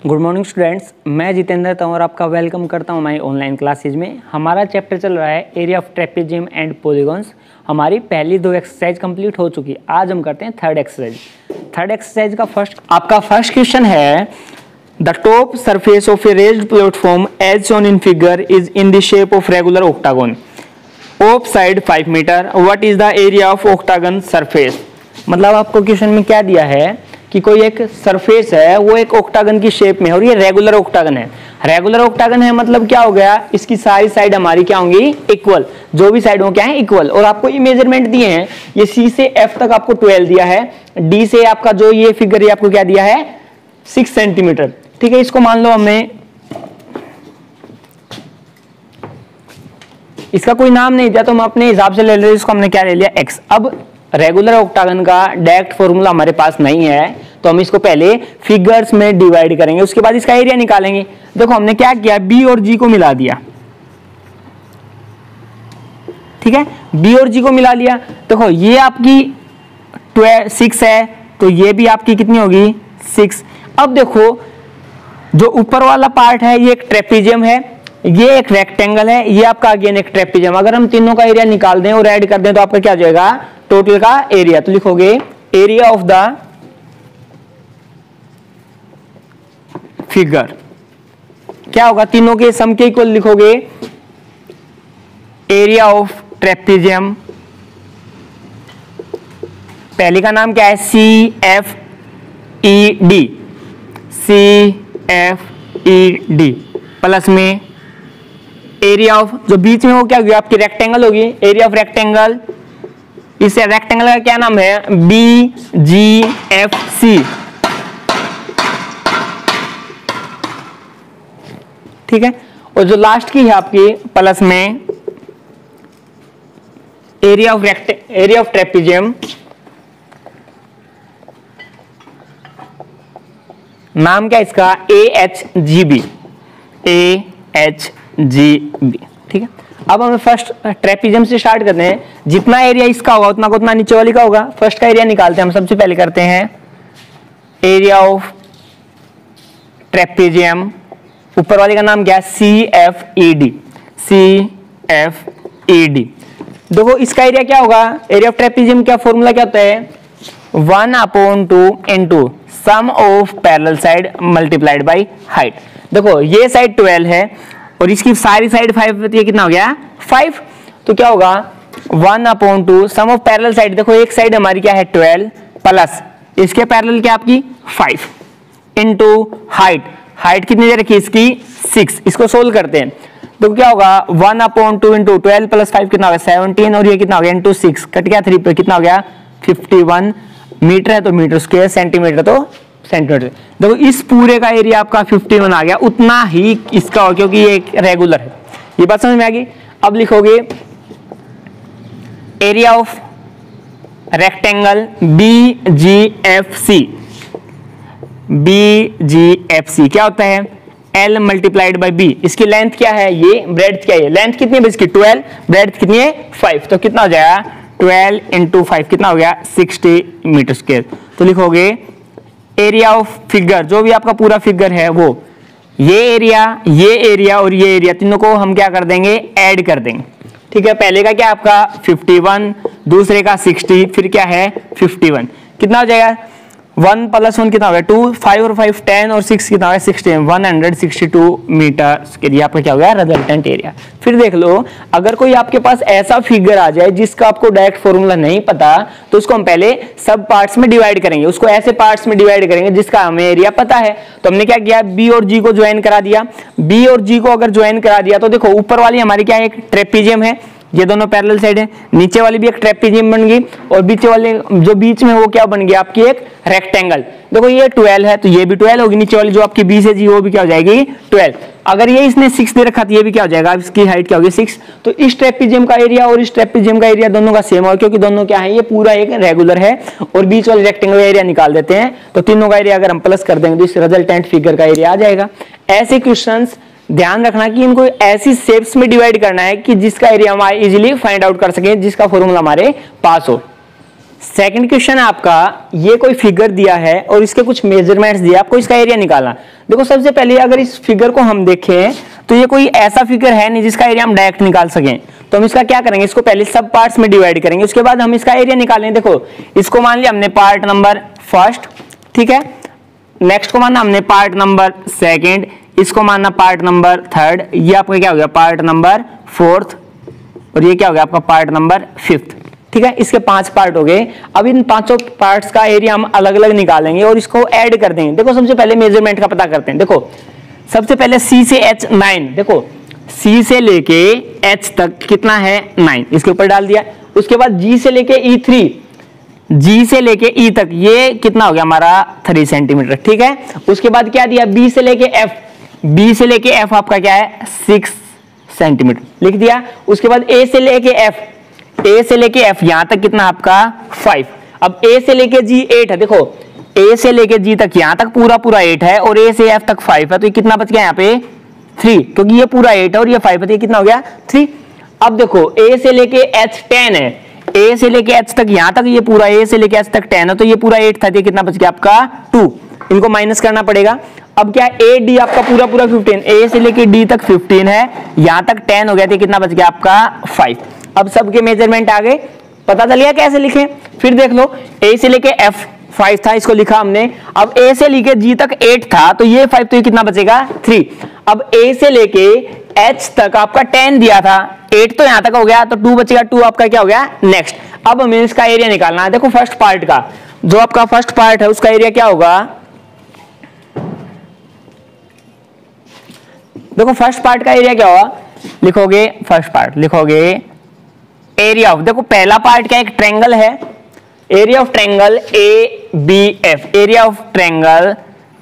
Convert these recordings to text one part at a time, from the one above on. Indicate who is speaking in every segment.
Speaker 1: Good morning students, मैं जितेंद्र था और आपका वेलकम करता हूं हमारी ऑनलाइन क्लासेज में। हमारा चैप्टर चल रहा है area of trapezium and polygons. हमारी पहली दो एक्सरसाइज कंप्लीट हो चुकी है। आज हम करते हैं थर्ड एक्सरसाइज। थर्ड एक्सरसाइज का फर्स्ट क्वेश्चन है the top surface of a raised platform as shown in figure is in the shape of regular octagon of side 5 metre. What is the area of octagon surface. मतलब आपको question में क्या दिया है कि कोई एक सरफेस है वो एक ऑक्टागन की शेप में है और ये रेगुलर ऑक्टागन है। रेगुलर ऑक्टागन है मतलब क्या हो गया, इसकी सारी साइड हमारी क्या होंगी, इक्वल। जो भी साइड हो क्या है, इक्वल। और आपको ये मेजरमेंट दिए हैं, ये सी से एफ तक आपको 12 दिया है, डी से आपका जो ये फिगर है आपको क्या दिया है 6 सेंटीमीटर। ठीक है, इसको मान लो हमने इसका कोई नाम नहीं दिया तो हम अपने हिसाब से ले लेते, इसको हमने क्या ले लिया एक्स। अब रेगुलर ऑक्टागन का डायरेक्ट फॉर्मूला हमारे पास नहीं है तो हम इसको पहले फिगर्स में डिवाइड करेंगे, उसके बाद इसका एरिया निकालेंगे। देखो हमने क्या किया, बी और जी को मिला दिया। ठीक है, बी और जी को मिला लिया। देखो ये आपकी 6 है तो ये भी आपकी कितनी होगी 6। अब देखो जो ऊपर वाला पार्ट है ये एक ट्रेपेजियम है, ये एक रेक्टेंगल है, ये आपका अगेन एक ट्रेपेजियम। अगर हम तीनों का एरिया निकाल दें और ऐड कर दें तो आपका क्या हो जाएगा टोटल का एरिया। तो लिखोगे एरिया ऑफ द फिगर क्या होगा, तीनों के सम के इक्वल लिखोगे एरिया ऑफ ट्रेपेजियम। पहले का नाम क्या है CFED, CFED प्लस में एरिया ऑफ जो बीच में वो क्या होगी आपकी रेक्टेंगल होगी, एरिया ऑफ रेक्टेंगल। इस रेक्टेंगल का क्या नाम है BGFC। ठीक है, और जो लास्ट की है आपकी प्लस में एरिया ऑफ ट्रेपेजियम, नाम क्या इसका AHGB। ठीक है, अब हमें फर्स्ट ट्रेपेजियम से स्टार्ट करते हैं। जितना एरिया इसका होगा उतना को उतना नीचे वाली का होगा। फर्स्ट का एरिया निकालते हैं हम। सबसे पहले करते हैं एरिया ऑफ ट्रेपेजियम, ऊपर वाले का नाम क्या है CFED। देखो इसका एरिया क्या होगा, एरिया ऑफ ट्रेपेजियम का फॉर्मूला क्या होता है 1/2 into sum of parallel side multiplied by height. देखो ये साइड 12 है और इसकी सारी साइड 5 होती है, कितना हो गया 5। तो क्या होगा 1/2 सम ऑफ पैरेलल साइड। देखो एक साइड हमारी क्या है 12 प्लस इसके पैरेलल क्या आपकी 5 इंटू हाइट कितनी दे रखी है इसकी 6। इसको सोल्व करते हैं तो क्या होगा 1/2 इंटू 12 प्लस 5 कितना होगा 17 और ये कितना हो गया इंटू 6 कट गया 3 पे कितना हो गया 51। मीटर है तो मीटर स्क्वायर, सेंटीमीटर तो सेंटीमीटर। देखो इस पूरे का एरिया आपका 51 आ गया, उतना ही इसका हो क्योंकि ये एक रेगुलर है। ये बात समझ में आ गई। अब लिखोगे एरिया ऑफ रेक्टेंगल BGFC क्या होता है L मल्टीप्लाइड बाई B। इसकी लेंथ क्या है, ये ब्रेड्थ क्या है, लेंथ कितनी है इसकी 12, ब्रेड्थ कितनी है 5। तो कितना हो जाएगा 12 इंटू 5 कितना हो गया 60 मीटर स्क्वायर। तो लिखोगे एरिया ऑफ फिगर, जो भी आपका पूरा फिगर है वो ये एरिया और ये एरिया तीनों को हम क्या कर देंगे ऐड कर देंगे। ठीक है, पहले का क्या आपका 51, दूसरे का 60, फिर क्या है 51। कितना हो जाएगा 1 + 1 कितना हो गया 2, 5 और 5 10 और 6 कितना हो गया 16, 162 मीटर के लिए आपका क्या हो गया रिजल्टेंट एरिया। फिर देख लो अगर कोई आपके पास ऐसा फिगर आ जाए जिसका आपको डायरेक्ट फॉर्मूला नहीं पता तो उसको हम पहले सब पार्ट्स में डिवाइड करेंगे, उसको ऐसे पार्ट्स में डिवाइड करेंगे जिसका हमें एरिया पता है। तो हमने क्या किया बी और जी को ज्वाइन करा दिया। बी और जी को अगर ज्वाइन करा दिया तो देखो ऊपर वाली हमारी क्या है एक ट्रेपेजियम है, ये दोनों पैरेलल साइड है, नीचे वाली भी एक ट्रेपेजियम बन गई और बीच वाले जो बीच में वो क्या बन गया आपकी एक रेक्टेंगल। देखो ये 12 है तो ये भी 12 होगी, नीचे वाली जो आपकी बी से जी वो भी क्या हो जाएगी 12। अगर ये इसने 6 दे रखा तो ये भी क्या हो जाएगा, इसकी हाइट क्या होगी 6। तो इस ट्रेपेजियम का एरिया और इस ट्रेपेजियम का एरिया दोनों का सेम होगा क्योंकि दोनों क्या है ये पूरा एक रेगुलर है और बीच वाले रेक्टेंगल एरिया निकाल देते हैं तो तीनों का एरिया अगर हम प्लस कर देंगे तो इस रिजल्टेंट फिगर का एरिया आ जाएगा। ऐसे क्वेश्चंस ध्यान रखना कि इनको ऐसी शेप्स में डिवाइड करना है कि जिसका एरिया हम इजीली फाइंड आउट कर सकें, जिसका फॉर्मूला हमारे पास हो। सेकंड क्वेश्चन है आपका, ये कोई फिगर दिया है और इसके कुछ मेजरमेंट्स दिया, आपको इसका एरिया निकालना। देखो सबसे पहले अगर इस फिगर को हम देखें तो ये कोई ऐसा फिगर है नहीं जिसका एरिया हम डायरेक्ट निकाल सकें, तो हम इसका क्या करेंगे, इसको पहले सब पार्ट्स में डिवाइड करेंगे, उसके बाद हम इसका एरिया निकालेंगे। देखो इसको मान लिया हमने पार्ट नंबर फर्स्ट, ठीक है, नेक्स्ट को मानना हमने पार्ट नंबर सेकेंड, इसको मानना पार्ट नंबर थर्ड, ये आपका क्या हो गया पार्ट नंबर फोर्थ, और ये क्या हो गया आपका पार्ट नंबर फिफ्थ। ठीक है, इसके 5 पार्ट हो गए। अब इन 5 पार्ट्स का एरिया हम अलग अलग निकालेंगे और इसको ऐड कर देंगे। देखो सबसे पहले मेजरमेंट का पता करते हैं। देखो सबसे पहले C से H 9, देखो C से लेके H तक कितना है 9, इसके ऊपर डाल दिया। उसके बाद G से लेके E 3, G से लेके E तक ये कितना हो गया हमारा 3 सेंटीमीटर। ठीक है, उसके बाद क्या दिया B से लेके F, B से लेके F आपका क्या है 6 सेंटीमीटर लिख दिया। उसके बाद A से लेके F, A से लेके F यहां तक कितना आपका 5। अब A से लेके G 8 है, देखो A से लेके G तक यहां तक पूरा 8 है और A से F तक 5 है, तो ये कितना बच गया यहाँ पे 3, क्योंकि ये पूरा 8 है और ये 5 है, तो ये कितना हो गया 3। अब देखो A से लेके H 10 है, A से लेके H तक यहां तक ये पूरा A से लेके H तक 10 है, तो ये पूरा 8 था, तो ये कितना बच गया आपका 2, इनको माइनस करना पड़ेगा। अब क्या A D आपका पूरा 15, A से लेके D तक 15 है, यहां तक 10 हो गया, तो कितना बच गया आपका 5। अब सबके मेजरमेंट आ गए, पता चल गया कैसे लिखें। फिर देख लो A से लेके F 5 था, इसको लिखा हमने। अब A से लेके G तक 8 था, तो ये 5, तो ये कितना बचेगा 3। अब A से लेके H तक आपका 10 दिया था, 8 तो यहां तक हो गया, तो 2 बचेगा, 2 आपका क्या हो गया नेक्स्ट। अब हमें इसका एरिया निकालना है। देखो फर्स्ट पार्ट का, जो आपका फर्स्ट पार्ट है उसका एरिया क्या होगा, देखो फर्स्ट पार्ट का एरिया क्या होगा, लिखोगे फर्स्ट पार्ट लिखोगे एरिया ऑफ, देखो पहला पार्ट क्या एक ट्रायंगल है, area of triangle ABF, area of triangle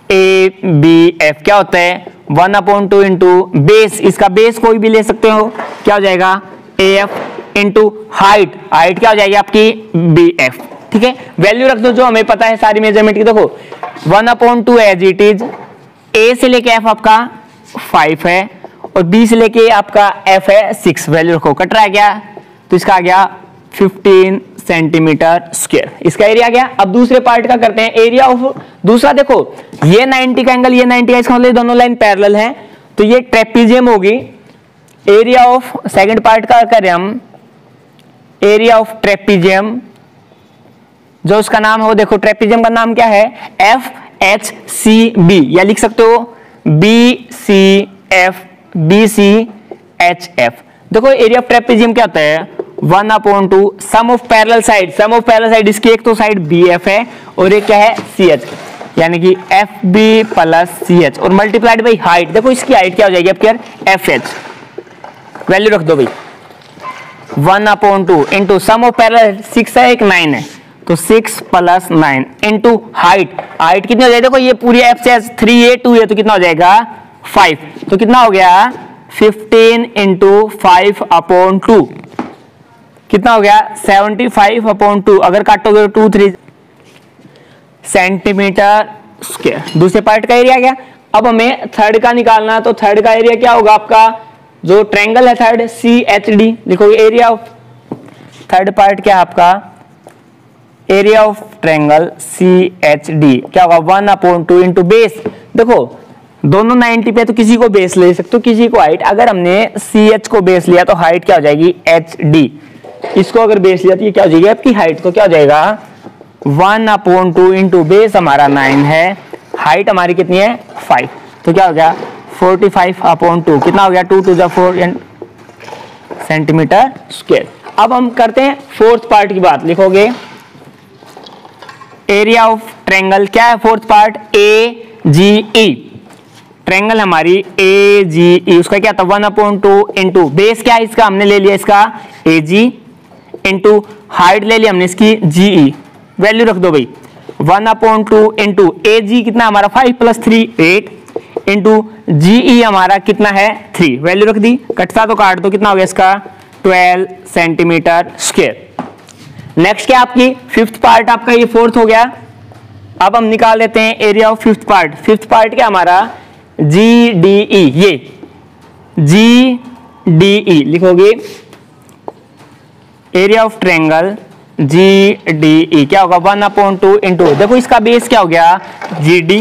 Speaker 1: ABF क्या होता है 1/2 इंटू बेस, इसका बेस कोई भी ले सकते हो, क्या हो जाएगा AF इंटू हाइट, हाइट क्या हो जाएगी आपकी BF। ठीक है, वैल्यू रख दो जो हमें पता है सारी मेजरमेंट की। देखो 1/2 एज इट इज, A से लेके F आपका 5 है और B से लेके आपका F है 6, वैल्यू रखो, कट रहा है क्या, तो इसका आ गया 15 सेंटीमीटर स्क्वायर, इसका एरिया आ गया। अब दूसरे पार्ट का करते हैं, एरिया ऑफ दूसरा, देखो ये 90 का एंगल, ये 90 का, इसका मतलब दोनों लाइन पैरेलल हैं, तो ये ट्रेपीजियम होगी। एरिया ऑफ सेकंड पार्ट का करें हम, एरिया ऑफ ट्रेपीजियम, जो उसका नाम हो, देखो ट्रेपीजियम का नाम क्या है FHCB, या लिख सकते हो BCF, BCHF। देखो एरिया ऑफ ट्रेपीजियम क्या होता है 1/2 sum of parallel side, sum of parallel side, इसकी एक तो साइड BF है और एक क्या है CH, यानी कि FB प्लस CH और मल्टीप्लाइड बाई हाइट। देखो इसकी हाइट क्या हो जाएगी आपकी यार FH, वैल्यू रख दो भाई 1/2 इंटू सम ऑफ पैरेलल 6 है एक 9 है, तो 6 प्लस 9 इंटू हाइट, हाइट कितनी हो जाएगी, देखो ये पूरी F से 3 है 2 है, तो कितना हो जाएगा 5, तो कितना हो गया 15 इंटू 5/2, कितना हो गया 75/2, अगर काटोगे तो 2 सेंटीमीटर स्क्वायर। दूसरे पार्ट का एरिया गया। अब हमें थर्ड का निकालना है, तो थर्ड का एरिया क्या होगा आपका, जो ट्रायंगल है थर्ड CHD, लिखोगे एरिया ऑफ थर्ड पार्ट क्या है आपका, एरिया ऑफ ट्रायंगल CHD क्या होगा 1/2 इंटू बेस। देखो दोनों 90 पे, तो किसी को बेस ले सकते हो, किसी को हाइट। अगर हमने CH को बेस लिया तो हाइट क्या हो जाएगी HD, इसको अगर बेस लिया तो ये क्या हो जाएगी आपकी हाइट, तो क्या हो जाएगा 1/2 इंटू बेस हमारा 9 है, हाइट हमारी कितनी है 5, तो क्या हो गया 45/2, कितना हो गया 2 to the 4 सेंटीमीटर स्क्वायर। अब हम करते हैं फोर्थ पार्ट की बात, लिखोगे एरिया ऑफ ट्रायंगल क्या है फोर्थ पार्ट AGE, ट्रायंगल हमारी AGE, उसका क्या था 1/2 इंटू बेस क्या है इसका, हमने ले लिया इसका AG इंटू हाइट ले लिया हमने इसकी GE, वैल्यू रख दो भाई 1/2 इंटू AG कितना हमारा 5 प्लस 3 8 इंटू GE हमारा कितना है 3, वैल्यू रख दी, कटता तो काट दो, कितना हो गया इसका 12 सेंटीमीटर स्क्वायर। नेक्स्ट क्या आपकी फिफ्थ पार्ट आपका, ये फोर्थ हो गया। अब हम निकाल लेते हैं area of fifth part. Fifth part क्या हमारा GDE, ये GDE लिखोगे area of triangle G D E क्या होगा 1/2 इंटू, देखो इसका बेस क्या हो गया जी डी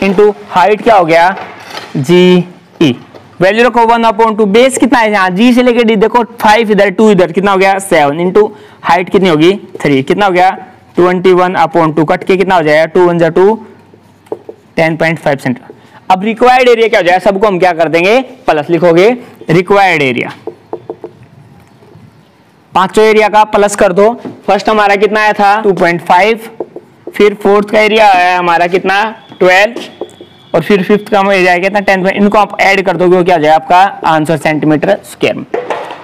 Speaker 1: इंटू हाइट क्या हो गया जी ई। वैल्यू रखो 1/2, बेस कितना है यहाँ जी से लेके डी, देखो 5 इधर 2 इधर, कितना हो गया 7 इंटू हाइट कितनी होगी 3, कितना हो गया 21/2, कट के कितना हो जाएगा 2 1 2 10.5 सेंटीमीटर। अब रिक्वायर्ड एरिया क्या हो जाएगा, सबको हम क्या कर देंगे प्लस लिखोगे, रिक्वायर्ड एरिया पांचों एरिया का प्लस कर दो। फर्स्ट हमारा कितना आया था 2.5, फिर फोर्थ का एरिया आया हमारा कितना 12, और फिर फिफ्थ का एरिया कितना 10। इनको आप ऐड कर दोगे क्या हो जाएगा आपका आंसर सेंटीमीटर स्क्वायर में।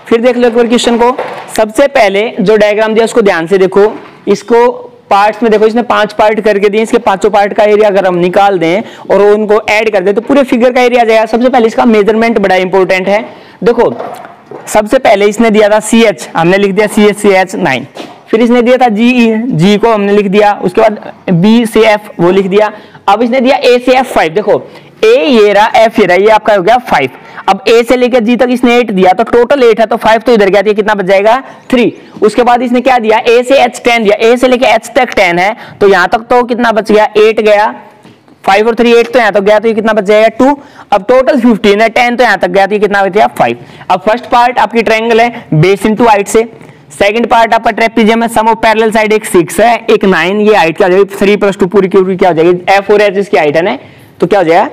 Speaker 1: फिर देख लो एक बार क्वेश्चन को, सबसे पहले जो डायग्राम दिया उसको ध्यान से देखो, इसको पार्ट्स में देखो, इसने 5 पार्ट करके दिए, इसके पांचों पार्ट का एरिया अगर हम निकाल दें और उनको ऐड कर दें तो पूरे फिगर का एरिया आ जाएगा। सबसे पहले इसका मेजरमेंट बड़ा इंपॉर्टेंट है। देखो सबसे पहले इसने दिया था CH, हमने लिख दिया CH 9, फिर इसने दिया था जी को हमने लिख दिया, उसके बाद B से F वो लिख दिया, अब इसने दिया A से F 5, देखो A ये रहा, F ये रहा, ये आपका हो गया 5। अब A से लेकर G तक इसने 8 दिया, तो टोटल 8 है, तो 5 तो इधर गया, तो कितना बच जाएगा 3। उसके बाद इसने क्या दिया A से H 10 दिया, A से लेकर H तक 10 है, तो यहां तक तो कितना बच गया 8 गया, 5 और 3 8 तो यहां तक गया, तो ये कितना बच जाएगा 2। अब टोटल 15 है, 10 तो यहां तक गया, तो ये कितना बच जाएगा 5। अब फर्स्ट पार्ट आपकी ट्रायंगल है बेस इनटू हाइट से, सेकंड पार्ट आपका ट्रेपेजियम है, सम ऑफ पैरेलल साइड एक 6 है एक 9, ये हाइट क्या हो जाएगी 3 + 2 पूरी की पूरी क्या हो जाएगी F और H इसकी हाइट है ना, तो क्या हो जाएगा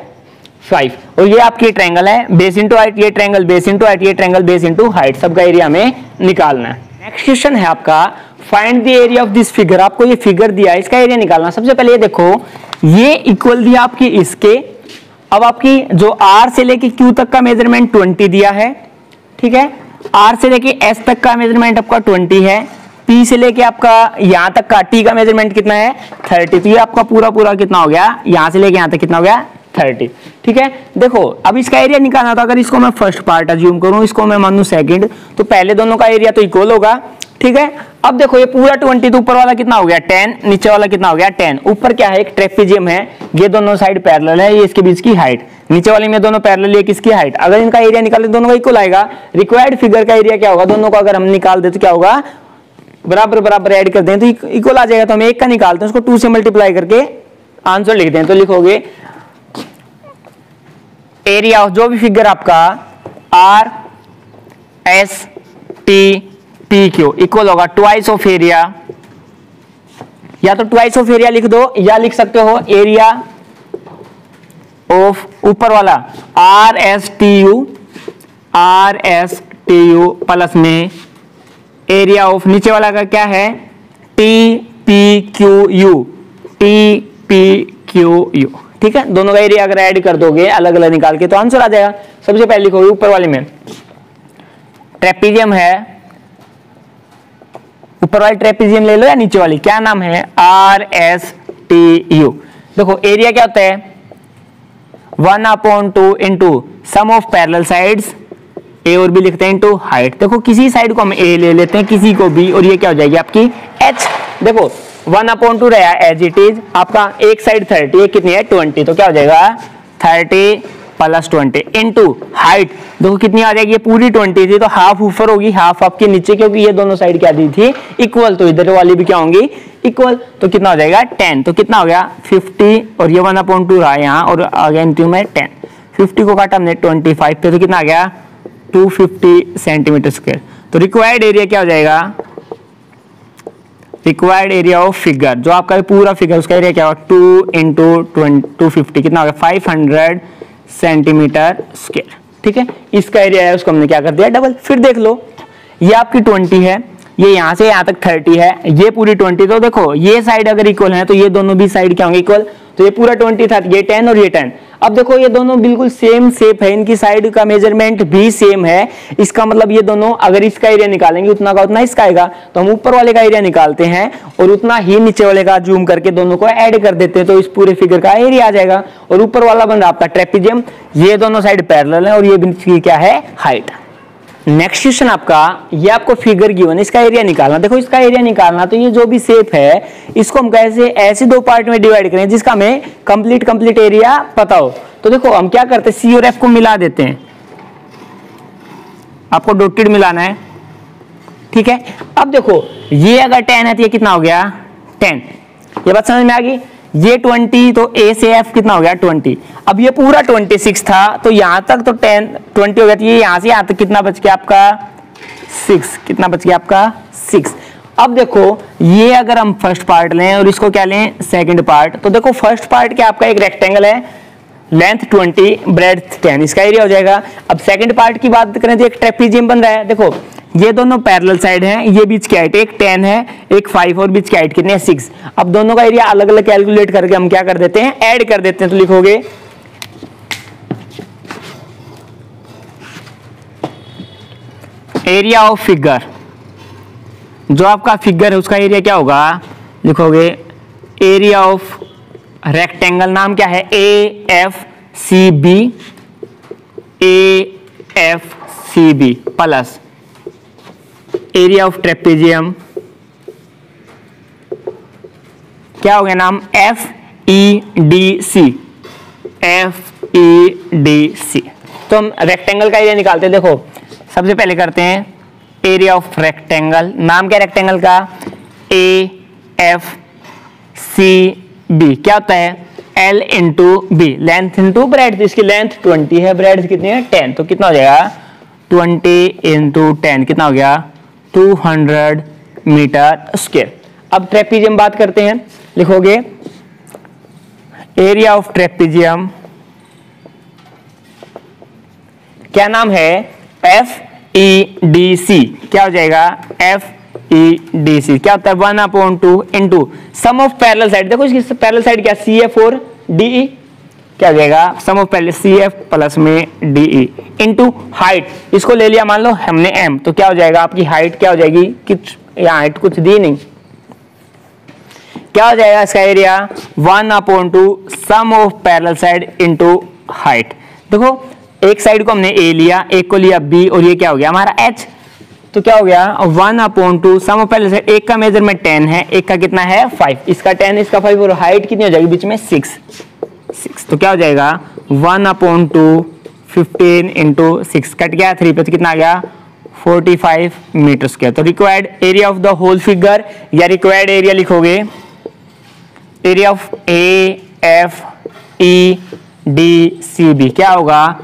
Speaker 1: 5। और ये आपकी ट्रायंगल है बेस इनटू हाइट, ये ट्रायंगल बेस इनटू हाइट, ये ट्रायंगल बेस इनटू हाइट, सबका एरिया हमें निकालना है। नेक्स्ट क्वेश्चन है आपका find the area of this figure, आपको ये फिगर दिया है इसका एरिया निकालना। सबसे पहले ये देखो ये इक्वल दिया आपकी इसके, अब आपकी जो R से लेके Q तक का मेजरमेंट 20 दिया है, ठीक है, R से लेके S तक का मेजरमेंट आपका 20 है, P से लेके आपका यहां तक का T का मेजरमेंट कितना है 30, तो ये आपका पूरा पूरा कितना हो गया, यहां से लेके यहां तक कितना हो गया 30, ठीक है। देखो अब इसका एरिया निकालना था, अगर इसको मैं फर्स्ट पार्ट अज्यूम करूं, इसको मैं मानूं सेकंड, तो पहले दोनों का एरिया तो इक्वल होगा, ठीक है। अब देखो ये पूरा 20, तो ऊपर वाला कितना हो गया 10, नीचे वाला कितना हो गया 10। ऊपर क्या है एक ट्रेपेजियम है, ये दोनों साइड पैरेलल है, ये इसके बीच की हाइट, नीचे वाले में दोनों पैरेलल, ये किसकी हाइट, अगर इनका एरिया निकाले दोनों का इक्वल आएगा। रिक्वायर्ड फिगर का एरिया क्या होगा, दोनों को अगर हम निकाल दे तो क्या होगा बराबर बराबर ऐड कर दें तो इक्वल आ जाएगा, तो हम एक का निकालते हैं, उसको 2 से मल्टीप्लाई करके आंसर लिख दें, तो लिखोगे एरिया ऑफ जो भी फिगर आपका R S T P Q equal होगा ट्वाइस ऑफ एरिया, या तो ट्वाइस ऑफ एरिया लिख दो या लिख सकते हो एरिया ऑफ ऊपर वाला R S T U plus में एरिया ऑफ नीचे वाला का क्या है T P Q U, ठीक है। दोनों का एरिया अगर ऐड कर दोगे अलग अलग निकाल के तो आंसर आ जाएगा। सबसे पहले लिखोगे ऊपर वाले में ट्रेपेजियम है, ऊपर वाली ट्रेपेजियम ले लो या नीचे वाली, क्या नाम है R S T U। देखो एरिया क्या होता है 1/2 into sum of parallel sides, A और B लिखते हैं इंटू हाइट। देखो किसी साइड को हम A ले लेते हैं, किसी को B, और ये क्या हो जाएगी आपकी H। देखो 1/2 रहा एज इट इज, आपका एक साइड 30, एक कितनी है 20, तो क्या हो जाएगा 30 + 20 इंटू हाइट, देखो कितनी आ जाएगी, ये पूरी 20 थी तो हाफ ऊपर होगी हाफ आपके नीचे, क्योंकि ये दोनों साइड क्या दी थी इक्वल, तो इधर वाली भी क्या होंगी इक्वल, तो कितना हो जाएगा 10, तो कितना हो गया 50, और ये 1/2 रहा यहाँ और आ गया इंटू में 10, 50 को काटा हमने 25 पे, तो कितना आ गया 250 सेंटीमीटर स्क्वायर। तो रिक्वायर्ड एरिया क्या हो जाएगा, रिक्वायर्ड एरिया ऑफ फिगर जो आपका पूरा फिगर उसका एरिया क्या होगा 2 × 250 कितना होगा 500 सेंटीमीटर स्क्वायर, ठीक है। इसका एरिया है उसको हमने क्या कर दिया डबल। फिर देख लो ये आपकी 20 है, ये यहां से यहां तक 30 है, ये पूरी 20, तो देखो ये साइड अगर इक्वल है तो ये दोनों भी साइड क्या होंगे इक्वल, तो ये पूरा 20 था, ये 10 और ये 10। अब देखो ये दोनों बिल्कुल सेम शेप है, इनकी साइड का मेजरमेंट भी सेम है, इसका मतलब ये दोनों अगर इसका एरिया निकालेंगे उतना का उतना इसका आएगा, तो हम ऊपर वाले का एरिया निकालते हैं और उतना ही नीचे वाले का जूम करके दोनों को ऐड कर देते हैं, तो इस पूरे फिगर का एरिया आ जाएगा। और ऊपर वाला बन रहा आपका ट्रेपेजियम, ये दोनों साइड पैरेलल है और ये भी क्या है हाइट। नेक्स्ट क्वेश्चन आपका, ये आपको फिगर गिवन, इसका एरिया निकालना। देखो इसका एरिया निकालना तो ये जो भी शेप है इसको हम कैसे ऐसे दो पार्ट में डिवाइड करें जिसका हमें कंप्लीट एरिया पता हो। तो देखो हम क्या करते हैं, सी और एफ को मिला देते हैं, आपको डॉटेड मिलाना है, ठीक है। अब देखो ये अगर 10 है तो ये कितना हो गया 10, ये बात समझ में आ गई। ये 20 तो A से F कितना हो गया 20। अब ये पूरा 26 था तो यहां तक तो 20 हो गया, तो ये यहां से यहां तक कितना बच गया आपका 6, कितना बच गया आपका 6। अब देखो ये अगर हम फर्स्ट पार्ट लें और इसको क्या लें सेकंड पार्ट, तो देखो फर्स्ट पार्ट क्या आपका एक रेक्टेंगल है, लेंथ 20 ब्रेड्थ 10, इसका एरिया हो जाएगा। अब सेकंड पार्ट की बात करें तो एक ट्रेपीजियम बन रहा है। देखो ये दोनों पैरेलल साइड हैं, ये बीच की हाइट एक 10 है एक 5 और बीच की हाइट कितनी है 6। अब दोनों का एरिया अलग अलग कैलकुलेट करके हम क्या कर देते हैं ऐड कर देते हैं, तो लिखोगे एरिया ऑफ फिगर, जो आपका फिगर है उसका एरिया क्या होगा, लिखोगे एरिया ऑफ रेक्टेंगल, नाम क्या है AFCB, AFCB plus area of trapezium क्या हो गया नाम FEDC, FEDC। तो हम रेक्टेंगल का एरिया निकालते हैं। देखो सबसे पहले करते हैं एरिया ऑफ रेक्टेंगल, नाम क्या रेक्टेंगल का AFCB, क्या होता है L into B, length into breadth, इसकी लेंथ 20 है ब्रेड्थ कितनी है 10, तो कितना हो जाएगा 20 इंटू 10 कितना हो गया 200 मीटर स्क्वायर। अब ट्रेपीजियम बात करते हैं, लिखोगे एरिया ऑफ ट्रेपीजियम क्या नाम है FEDC, क्या हो जाएगा FEDC, क्या होता है 1/2 into sum of parallel side. देखो इसकी पैरेलल साइड क्या CF और DE, क्या हो जाएगा सम ऑफ पहले CF प्लस में DE इंटू हाइट, इसको ले लिया मान लो हमने M, तो क्या हो जाएगा आपकी हाइट क्या हो जाएगी, कुछ यहाँ हाइट कुछ दी नहीं, क्या हो जाएगा इसका area 1/2 sum of parallel side into height. देखो एक साइड को हमने A लिया, एक को लिया B और ये क्या हो गया हमारा H, तो क्या हो गया 1/2 सम ऑफ पैरेलल साइड, एक का मेजरमेंट 10 है एक का कितना है 5, इसका 10 इसका 5 और हाइट कितनी हो जाएगी बीच में 6, तो क्या हो जाएगा 1/2 15 इंटू 6 कट गया 3 पे, तो कितना आ गया 45 मीटर स्क्वायर। तो required area of the whole figure या रिक्वायर्ड एरिया लिखोगे एरिया ऑफ AFEDCB क्या होगा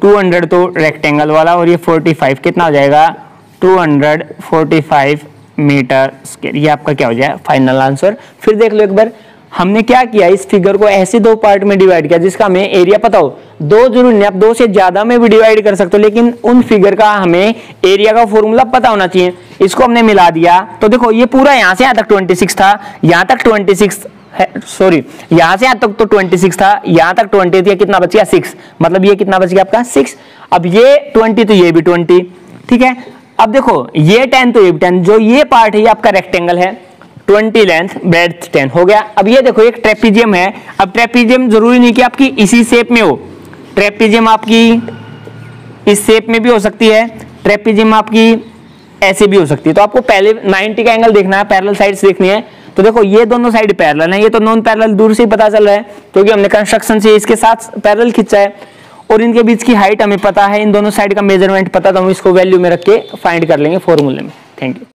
Speaker 1: 200 तो रेक्टेंगल वाला और ये 45 कितना हो जाएगा 245 मीटर स्क्वायर। ये आपका क्या हो जाए फाइनल आंसर। फिर देख लो एक बार हमने क्या किया, इस फिगर को ऐसे दो पार्ट में डिवाइड किया जिसका हमें एरिया पता हो, दो जरूर नहीं आप दो से ज्यादा में भी डिवाइड कर सकते हो, लेकिन उन फिगर का हमें एरिया का फॉर्मूला पता होना चाहिए। इसको हमने मिला दिया तो देखो ये पूरा यहां से यहां तक 26 था, यहां तक 26 है, सॉरी यहां से यहां तक तो 26 था, यहां तक 20 थी, कितना बच गया 6, मतलब ये कितना बच गया आपका 6। अब ये 20 तो ये भी 20, ठीक है। अब देखो ये 10 तो ये भी 10, जो ये पार्ट है ये आपका रेक्टेंगल है 20 लेंथ ब्रेड्थ 10 हो गया। अब ये देखो एक ट्रेपीजियम है, अब ट्रेपीजियम जरूरी नहीं कि आपकी इसी शेप में हो, ट्रेपीजियम आपकी इस शेप में भी हो सकती है, ट्रेपीजियम आपकी ऐसे भी हो सकती है। तो आपको पहले 90 का एंगल देखना है, पैरेलल साइड्स देखनी है। तो देखो ये दोनों साइड पैरेलल है, ये तो नॉन पैरेलल दूर से ही पता चल रहा है क्योंकि हमने कंस्ट्रक्शन से इसके साथ पैरेलल खींचा है, और इनके बीच की हाइट हमें पता है, इन दोनों साइड का मेजरमेंट पता, तो हम इसको वैल्यू में रख के फाइंड कर लेंगे फॉर्मूले में। Thank you.